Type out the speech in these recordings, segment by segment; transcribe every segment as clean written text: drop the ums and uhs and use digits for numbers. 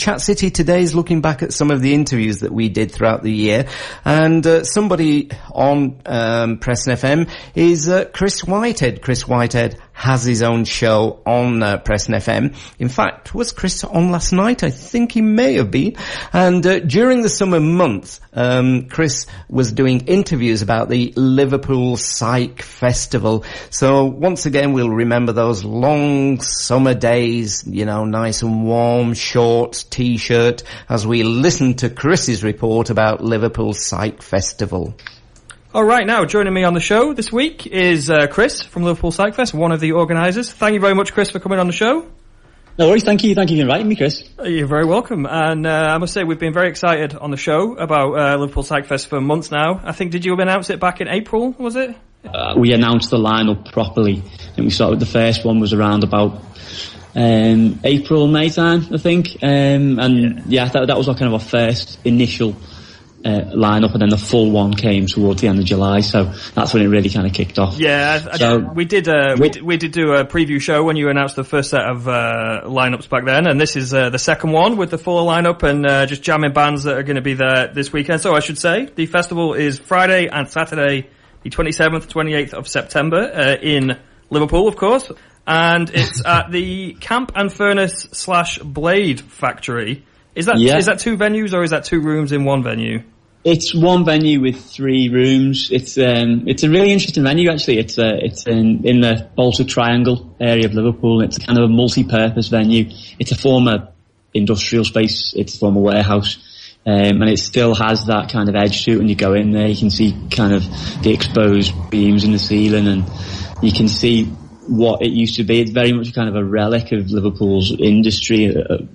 Chat City today is looking back at some of the interviews that we did throughout the year, and somebody on Preston FM is Chris Whitehead. Chris Whitehead has his own show on Preston FM. In fact, was Chris on last night? I think he may have been. And during the summer months, Chris was doing interviews about the Liverpool Psych Festival. So once again, we'll remember those long summer days, you know, nice and warm, shorts, t-shirt, as we listen to Chris's report about Liverpool Psych Festival. All right, now joining me on the show this week is Chris from Liverpool Psych Fest, one of the organisers. Thank you very much, Chris, for coming on the show. No worries, thank you for inviting me, Chris. You're very welcome. And I must say, we've been very excited on the show about Liverpool Psych Fest for months now. I think, did you announce it back in April, was it? We announced the lineup properly, and we started. The first one was around about April, May time, I think. That was our kind of our first initial lineup, and then the full one came towards the end of July, so that's when it really kind of kicked off. We did do a preview show when you announced the first set of lineups back then, and this is the second one with the full lineup and just jamming bands that are going to be there this weekend. So I should say the festival is Friday and Saturday, the 27th, 28th of September in Liverpool, of course, and it's at the Camp and Furnace / Blade Factory. Is that two venues, or is that two rooms in one venue? It's one venue with 3 rooms. It's a really interesting venue, actually. It's in the Baltic Triangle area of Liverpool. It's kind of a multi-purpose venue. It's a former industrial space. It's a former warehouse. And it still has that kind of edge to it. When you go in there, you can see kind of the exposed beams in the ceiling, and you can see what it used to be. It's very much kind of a relic of Liverpool's industry,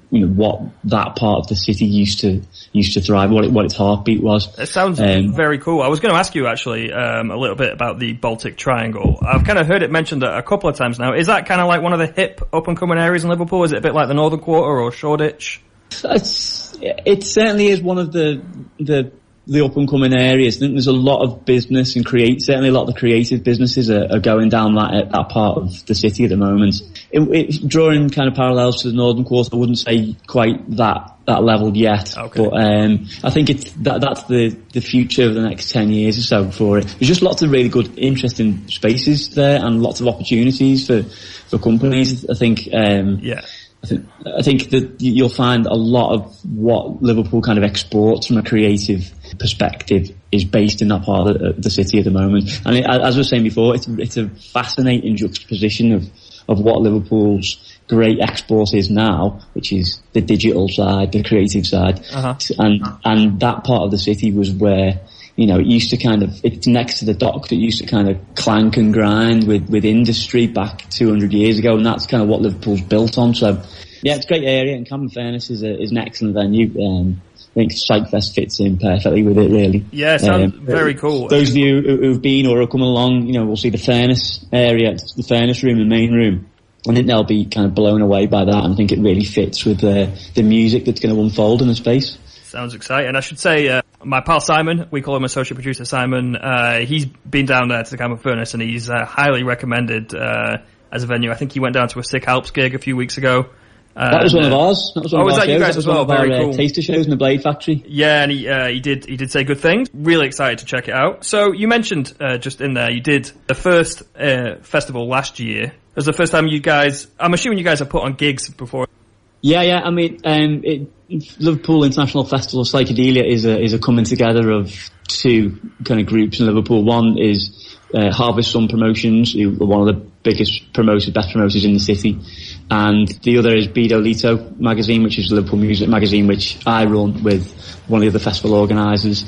what that part of the city used to thrive, what its heartbeat was. It sounds very cool. I was going to ask you actually a little bit about the Baltic Triangle. I've kind of heard it mentioned a couple of times now. Is that kind of like one of the hip up and coming areas in Liverpool? Is it a bit like the Northern Quarter or Shoreditch? It certainly is one of the up and coming areas. I think there's a lot of business and certainly a lot of the creative businesses are going down that part of the city at the moment. It's drawing kind of parallels to the Northern Quarter. I wouldn't say quite that level yet, okay. But I think that's the future of the next 10 years or so for it. There's just lots of really good, interesting spaces there, and lots of opportunities for companies. I think that you'll find a lot of what Liverpool kind of exports from a creative perspective is based in that part of the city at the moment. And as I was saying before, it's a fascinating juxtaposition of what Liverpool's great export is now, which is the digital side, the creative side. Uh-huh. And that part of the city was where, it used to it's next to the dock that used to kind of clank and grind with industry back 200 years ago, and that's kind of what Liverpool's built on. So, yeah, it's a great area, and Camp and Furnace is an excellent venue. I think Psych Fest fits in perfectly with it, really. Yeah, it sounds very cool. Those of you who've been or are coming along, will see the Furnace area, the Furnace room, the main room. I think they'll be kind of blown away by that, and I think it really fits with the music that's going to unfold in the space. Sounds exciting. I should say, my pal Simon, we call him associate producer Simon, he's been down there to the Camp and Furnace, and he's highly recommended as a venue. I think he went down to a Sick Alps gig a few weeks ago. That was one of ours. That was one of our that shows. You guys as well? Very cool. Taster shows in the Blade Factory. Yeah, and he did say good things. Really excited to check it out. So you mentioned just in there, you did the first festival last year. It was the first time you guys. I'm assuming you guys have put on gigs before. Yeah. I mean, Liverpool International Festival of Psychedelia is a coming together of 2 kind of groups in Liverpool. One is Harvest Sun Promotions, who are one of the best promoters in the city. And the other is Bido Lito magazine, which is a Liverpool music magazine, which I run with one of the other festival organisers.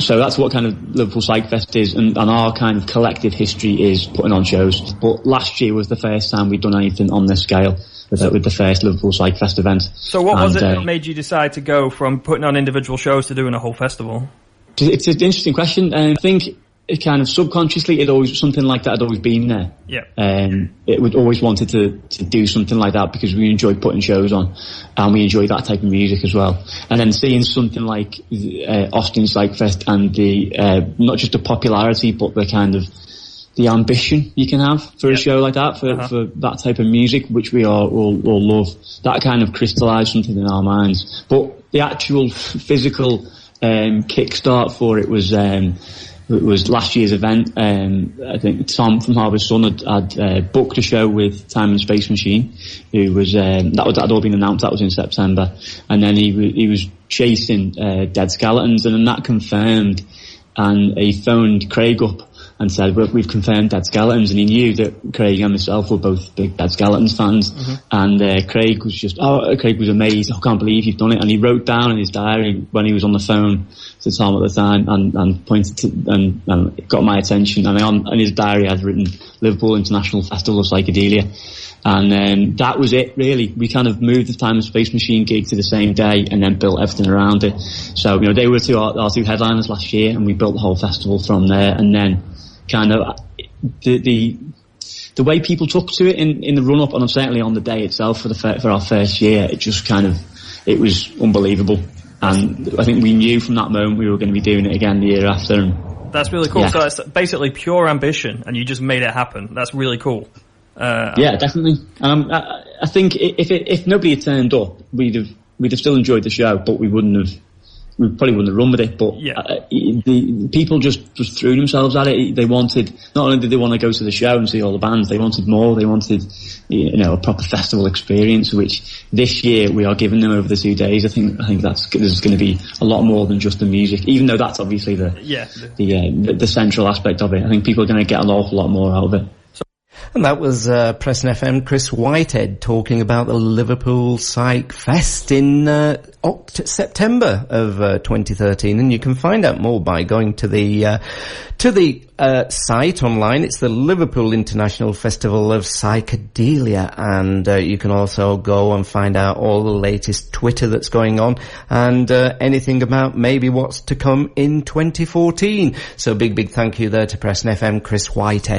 So that's what kind of Liverpool Psych Fest is, and our kind of collective history is putting on shows. But last year was the first time we'd done anything on this scale with the first Liverpool Psych Fest event. So what was it that made you decide to go from putting on individual shows to doing a whole festival? It's an interesting question. I think it kind of subconsciously, something like that had always been there. Yeah. It would always wanted to do something like that because we enjoyed putting shows on, and we enjoyed that type of music as well. And then seeing something like Austin Psych Fest and the not just the popularity but the kind of the ambition you can have for a show like that, for that type of music, which we all love. That kind of crystallised something in our minds. But the actual physical kickstart for it was last year's event. I think Tom from Harvest Sun had booked a show with Time and Space Machine, who was that had all been announced. That was in September, and then he was chasing Dead Skeletons, and then that confirmed. And he phoned Craig up and said, we've confirmed Dead Skeletons, and he knew that Craig and myself were both big Dead Skeletons fans. And Craig was amazed. I can't believe you've done it. And he wrote down in his diary when he was on the phone to Tom at the time and pointed to and it got my attention. And in his diary I'd written Liverpool International Festival of Psychedelia. And that was it, really. We kind of moved the Time and Space Machine gig to the same day and then built everything around it. So, they were our two headliners last year, and we built the whole festival from there. And then kind of the way people took to it in the run-up, and certainly on the day itself for our first year, it was unbelievable. And I think we knew from that moment we were going to be doing it again the year after. And that's really cool. Yeah. So that's basically pure ambition, and you just made it happen. That's really cool. Yeah, definitely. I think if nobody had turned up, we'd have still enjoyed the show, but we probably wouldn't have run with it. But the people just threw themselves at it. They wanted, not only did they want to go to the show and see all the bands, they wanted more. They wanted, a proper festival experience, which this year we are giving them over the 2 days. I think there's going to be a lot more than just the music, even though that's obviously the central aspect of it. I think people are going to get an awful lot more out of it. And that was Preston FM Chris Whitehead talking about the Liverpool Psych Fest in September of 2013. And you can find out more by going to the site online. It's the Liverpool International Festival of Psychedelia, and you can also go and find out all the latest Twitter that's going on and anything about maybe what's to come in 2014. So big thank you there to Preston FM Chris Whitehead.